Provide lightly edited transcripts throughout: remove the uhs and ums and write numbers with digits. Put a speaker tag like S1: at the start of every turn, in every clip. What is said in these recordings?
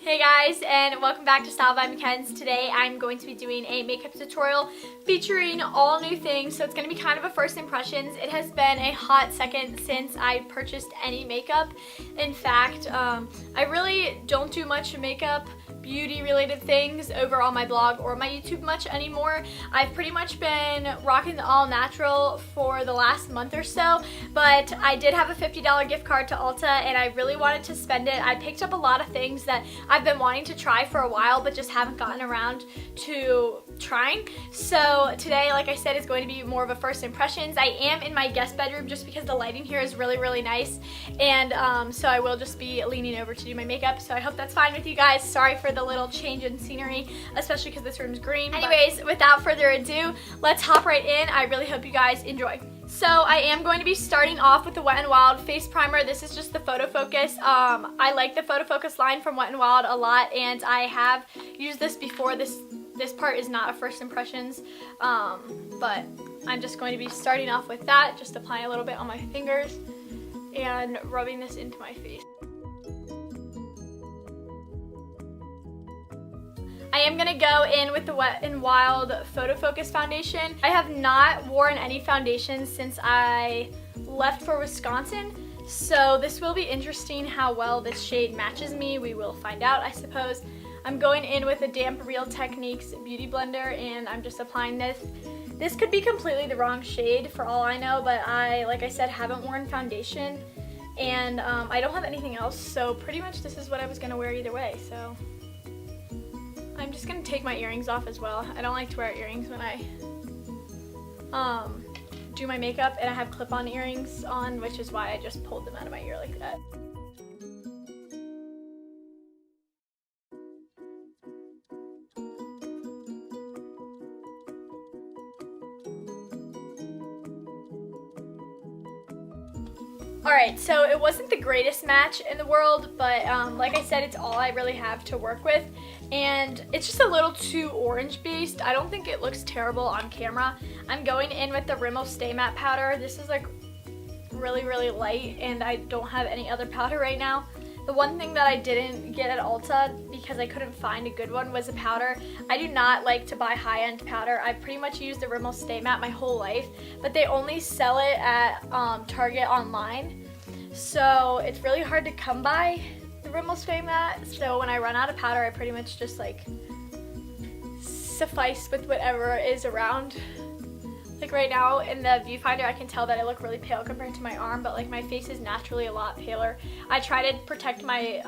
S1: Hey guys, and welcome back to Style by McKen's. Today I'm going to be doing a makeup tutorial featuring all new things, so it's going to be kind of a first impressions. It has been a hot second since I purchased any makeup. In fact, I really don't do much makeup, beauty related things over on my blog or my YouTube much anymore. I've pretty much been rocking the all natural for the last month or so, but I did have a $50 gift card to Ulta and I really wanted to spend it. I picked up a lot of things that I've been wanting to try for a while but just haven't gotten around to trying. So today, like I said, is going to be more of a first impressions. I am in my guest bedroom just because the lighting here is really nice, and so I will just be leaning over to do my makeup, so I hope that's fine with you guys. Sorry for the little change in scenery, especially because this room's green. Anyways, without further ado, let's hop right in. I really hope you guys enjoy. So I am going to be starting off with the Wet n Wild face primer. This is just the Photo Focus. I like the Photo Focus line from Wet n Wild a lot, and I have used this before. This part is not a first impressions, but I'm just going to be starting off with that, just applying a little bit on my fingers and rubbing this into my face. I am going to go in with the Wet n Wild Photo Focus foundation. I have not worn any foundation since I left for Wisconsin, so this will be interesting how well this shade matches me. We will find out, I suppose. I'm going in with a damp Real Techniques beauty blender and I'm just applying this. This could be completely the wrong shade for all I know, but like I said, haven't worn foundation and I don't have anything else, so pretty much this is what I was going to wear either way. So I'm just going to take my earrings off as well. I don't like to wear earrings when I do my makeup, and I have clip-on earrings on, which is why I just pulled them out of my ear like that. Alright, so it wasn't the greatest match in the world, but like I said, it's all I really have to work with, and it's just a little too orange based. I don't think it looks terrible on camera. I'm going in with the Rimmel Stay Matte powder. This is like really light, and I don't have any other powder right now. The one thing that I didn't get at Ulta because I couldn't find a good one was a powder. I do not like to buy high-end powder. I pretty much used the Rimmel Stay Matte my whole life, but they only sell it at Target online. So it's really hard to come by the Rimmel Stay Matte. So when I run out of powder, I pretty much just like suffice with whatever is around. Like right now in the viewfinder, I can tell that I look really pale compared to my arm, but like my face is naturally a lot paler. I try to protect my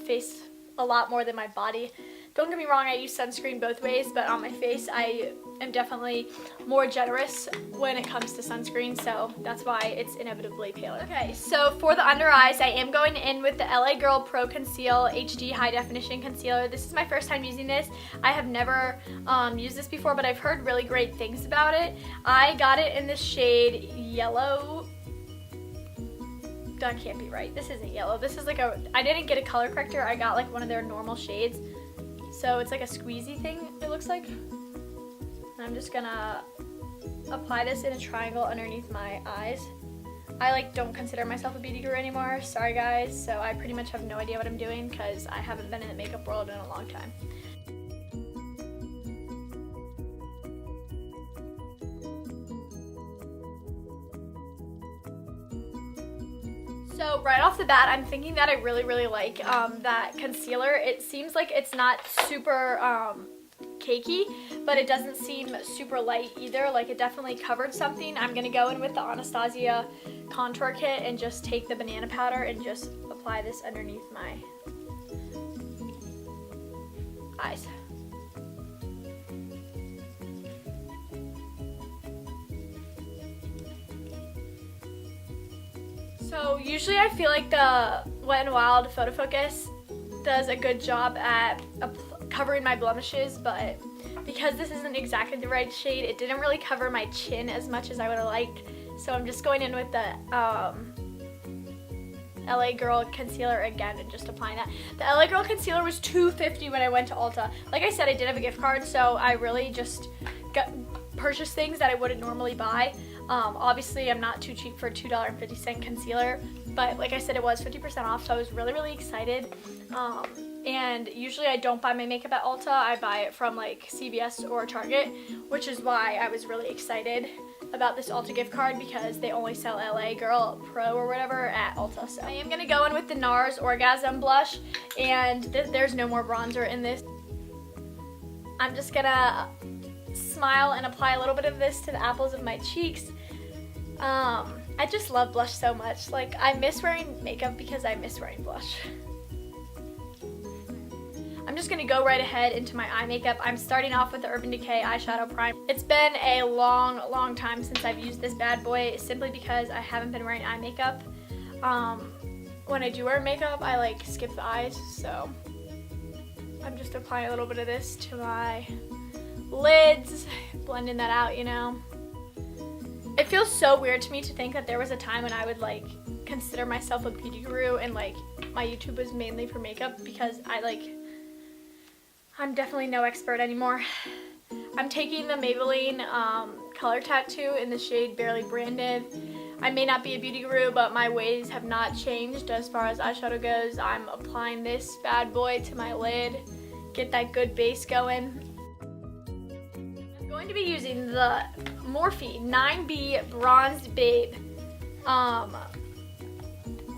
S1: face a lot more than my body. Don't get me wrong, I use sunscreen both ways, but on my face I am definitely more generous when it comes to sunscreen, so that's why it's inevitably paler. Okay, so for the under eyes, I am going in with the LA Girl Pro Conceal HD High Definition Concealer. This is my first time using this. I have never used this before, but I've heard really great things about it. I got it in the shade Yellow. That can't be right. This isn't yellow. This is like I didn't get a color corrector. I got like one of their normal shades. So it's like a squeezy thing, it looks like. And I'm just gonna apply this in a triangle underneath my eyes. I like don't consider myself a beauty guru anymore. Sorry guys. So I pretty much have no idea what I'm doing because I haven't been in the makeup world in a long time. So right off the bat, I'm thinking that I really like that concealer. It seems like it's not super cakey, but it doesn't seem super light either. Like it definitely covered something. I'm going to go in with the Anastasia contour kit and just take the banana powder and just apply this underneath my eyes. So usually I feel like the Wet n Wild Photo Focus does a good job at covering my blemishes, but because this isn't exactly the right shade, it didn't really cover my chin as much as I would have liked. So I'm just going in with the LA Girl Concealer again and just applying that. The LA Girl Concealer was $2.50 when I went to Ulta. Like I said, I did have a gift card, so I really just purchased things that I wouldn't normally buy. Obviously, I'm not too cheap for a $2.50 concealer, but like I said, it was 50% off, so I was really excited. and usually I don't buy my makeup at Ulta. I buy it from like CVS or Target, which is why I was really excited about this Ulta gift card because they only sell LA Girl Pro or whatever at Ulta. So I am gonna go in with the NARS Orgasm blush, and there's no more bronzer in this. I'm just gonna smile and apply a little bit of this to the apples of my cheeks. I just love blush so much. Like, I miss wearing makeup because I miss wearing blush. I'm just gonna go right ahead into my eye makeup. I'm starting off with the Urban Decay eyeshadow prime. It's been a long time since I've used this bad boy, simply because I haven't been wearing eye makeup. When I do wear makeup, I like skip the eyes, so I'm just applying a little bit of this to my lids, blending that out, you know. It feels so weird to me to think that there was a time when I would like consider myself a beauty guru and like my YouTube was mainly for makeup, because I'm definitely no expert anymore. I'm taking the Maybelline Color Tattoo in the shade Barely Branded. I may not be a beauty guru, but my ways have not changed as far as eyeshadow goes. I'm applying this bad boy to my lid, get that good base going. I'm going to be using the Morphe 9B Bronzed Babe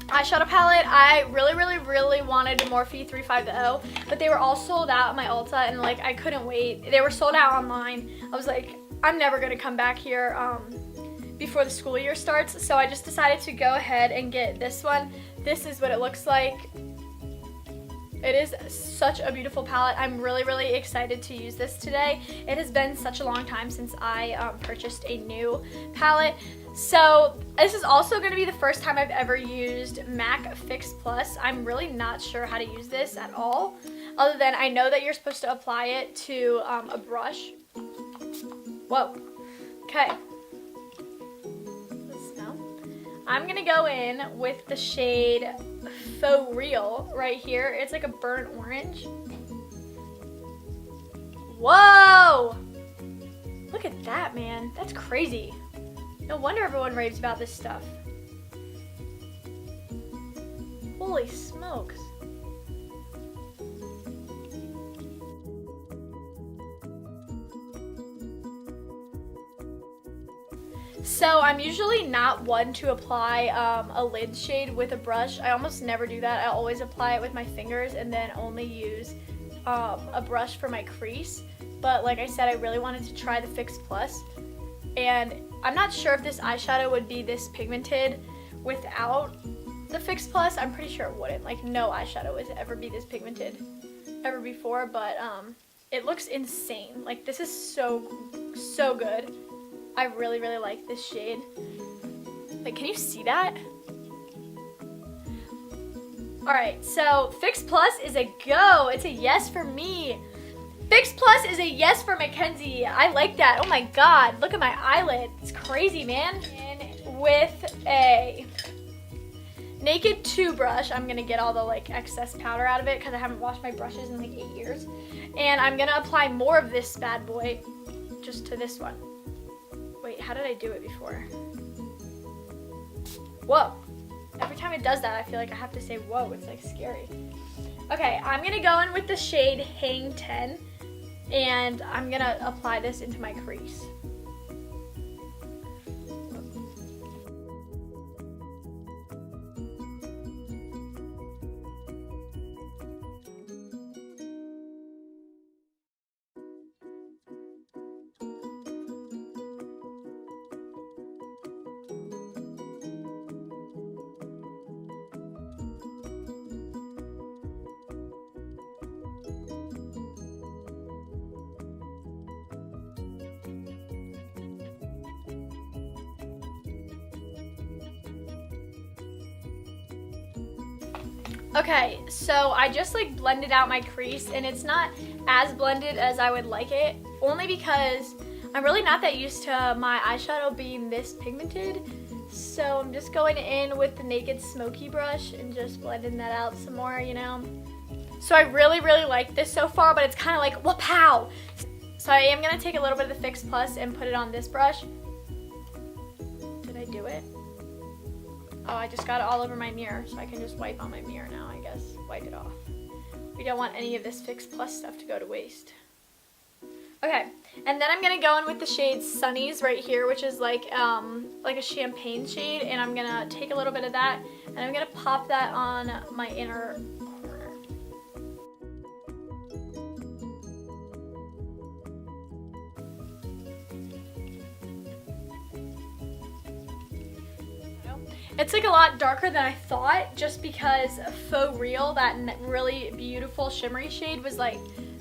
S1: eyeshadow palette. I really wanted a Morphe 350, but they were all sold out at my Ulta, and like I couldn't wait. They were sold out online. I was like, I'm never gonna come back here before the school year starts, so I just decided to go ahead and get this one. This is what it looks like. It is such a beautiful palette. I'm really excited to use this today. It has been such a long time since I purchased a new palette. So this is also going to be the first time I've ever used MAC Fix Plus. I'm really not sure how to use this at all, other than I know that you're supposed to apply it to a brush. Whoa. Okay. Let's smell. I'm going to go in with the shade Faux Real right here. It's like a burnt orange. Whoa! Look at that, man. That's crazy. No wonder everyone raves about this stuff. Holy smokes. So I'm usually not one to apply a lid shade with a brush. I almost never do that. I always apply it with my fingers and then only use a brush for my crease. But like I said, I really wanted to try the Fix Plus. And I'm not sure if this eyeshadow would be this pigmented without the Fix Plus. I'm pretty sure it wouldn't. Like, no eyeshadow would ever be this pigmented ever before. But it looks insane. Like, this is so good. I really like this shade. Like, can you see that? Alright, so Fix Plus is a go. It's a yes for me. Fix Plus is a yes for Mackenzie. I like that. Oh my god, look at my eyelid. It's crazy, man. And with a Naked 2 brush, I'm gonna get all the like excess powder out of it because I haven't washed my brushes in like 8 years. And I'm gonna apply more of this bad boy just to this one. Wait, how did I do it before? Whoa. Every time it does that, I feel like I have to say whoa. It's like scary. Okay, I'm gonna go in with the shade Hang 10, and I'm gonna apply this into my crease. Okay, so I just like blended out my crease, and it's not as blended as I would like it, only because I'm really not that used to my eyeshadow being this pigmented. So I'm just going in with the Naked Smoky brush and just blending that out some more, you know. So I really like this so far, but it's kind of like, wapow! So I am going to take a little bit of the Fix Plus and put it on this brush. Did I do it? Oh, I just got it all over my mirror, so I can just wipe on my mirror now, I guess. Wipe it off. We don't want any of this Fix Plus stuff to go to waste. Okay, and then I'm gonna go in with the shade Sunnies right here, which is like a champagne shade, and I'm gonna take a little bit of that, and I'm gonna pop that on my inner corner. It's like a lot darker than I thought, just because Faux Real, that really beautiful shimmery shade, was like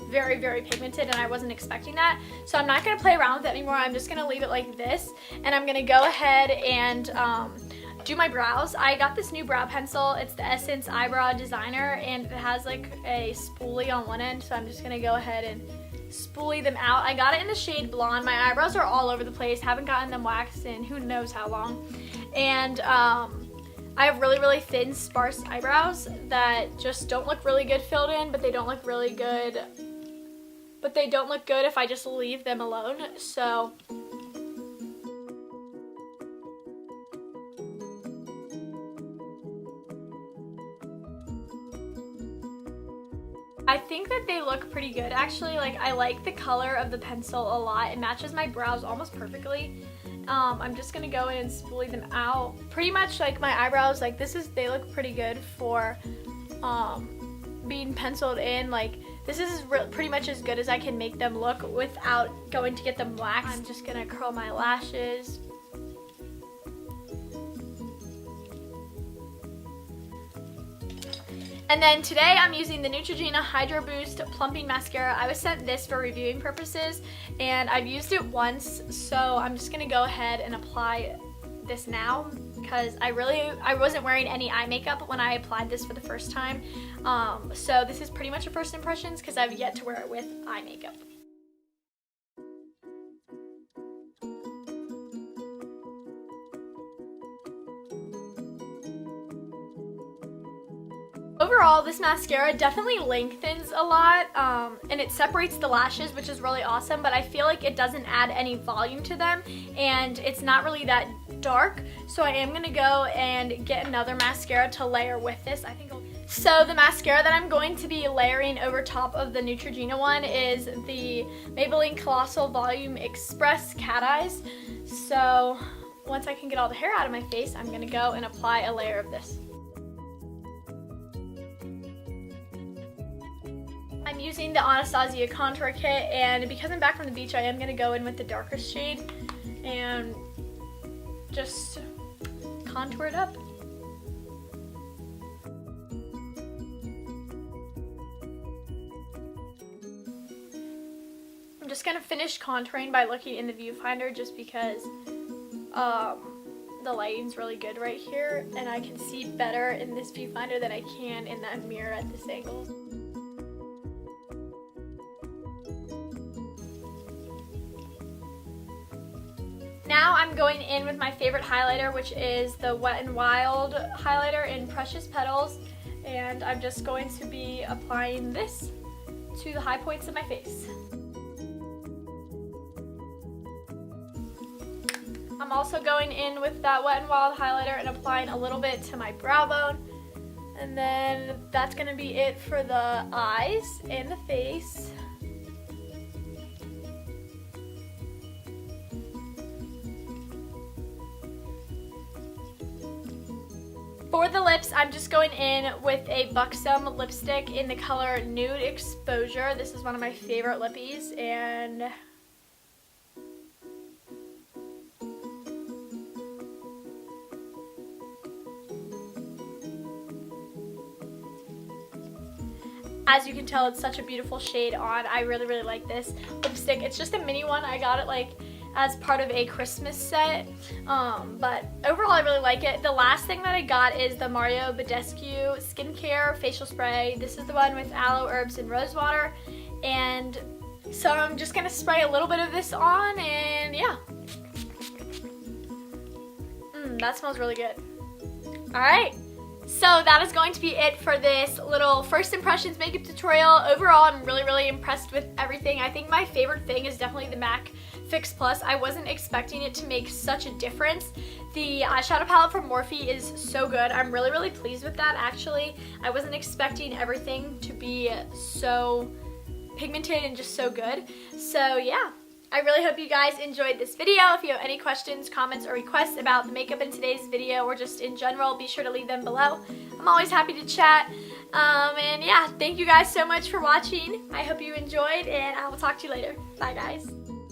S1: very, very pigmented, and I wasn't expecting that. So I'm not going to play around with it anymore. I'm just going to leave it like this, and I'm going to go ahead and do my brows. I got this new brow pencil. It's the Essence Eyebrow Designer, and it has like a spoolie on one end, so I'm just going to go ahead and spoolie them out. I got it in the shade Blonde. My eyebrows are all over the place. Haven't gotten them waxed in who knows how long. And I have really, really thin, sparse eyebrows that just don't look really good filled in, but they don't look really good. But they don't look good if I just leave them alone. So I think that they look pretty good actually. Like, I like the color of the pencil a lot. It matches my brows almost perfectly. I'm just gonna go in and spoolie them out. Pretty much like my eyebrows, like they look pretty good for being penciled in. Like, this is pretty much as good as I can make them look without going to get them waxed. I'm just gonna curl my lashes. And then today I'm using the Neutrogena Hydro Boost Plumping Mascara. I was sent this for reviewing purposes, and I've used it once, so I'm just gonna go ahead and apply this now, because I wasn't wearing any eye makeup when I applied this for the first time. So this is pretty much a first impressions, because I've yet to wear it with eye makeup. Overall, this mascara definitely lengthens a lot, and it separates the lashes, which is really awesome, but I feel like it doesn't add any volume to them, and it's not really that dark, so I am going to go and get another mascara to layer with this. So the mascara that I'm going to be layering over top of the Neutrogena one is the Maybelline Colossal Volume Express Cat Eyes. So once I can get all the hair out of my face, I'm going to go and apply a layer of this. I'm using the Anastasia contour kit, and because I'm back from the beach, I am going to go in with the darkest shade and just contour it up. I'm just going to finish contouring by looking in the viewfinder, just because the lighting's really good right here, and I can see better in this viewfinder than I can in that mirror at this angle. Now I'm going in with my favorite highlighter, which is the Wet n Wild highlighter in Precious Petals, and I'm just going to be applying this to the high points of my face. I'm also going in with that Wet n Wild highlighter and applying a little bit to my brow bone, and then that's going to be it for the eyes and the face. For the lips, I'm just going in with a Buxom lipstick in the color Nude Exposure. This is one of my favorite lippies, and as you can tell, it's such a beautiful shade on. I really, really like this lipstick. It's just a mini one. I got it like as part of a Christmas set, but overall I really like it. The last thing that I got is the Mario Badescu Skincare Facial Spray. This is the one with aloe, herbs, and rose water, and so I'm just gonna spray a little bit of this on, and yeah. That smells really good. Alright, so that is going to be it for this little first impressions makeup tutorial. Overall, I'm really, really impressed with everything. I think my favorite thing is definitely the MAC Fix Plus. I wasn't expecting it to make such a difference. The eyeshadow palette from Morphe is so good. I'm really, really pleased with that, actually. I wasn't expecting everything to be so pigmented and just so good. So yeah, I really hope you guys enjoyed this video. If you have any questions, comments, or requests about the makeup in today's video or just in general, be sure to leave them below. I'm always happy to chat. And yeah, thank you guys so much for watching. I hope you enjoyed, and I will talk to you later. Bye, guys.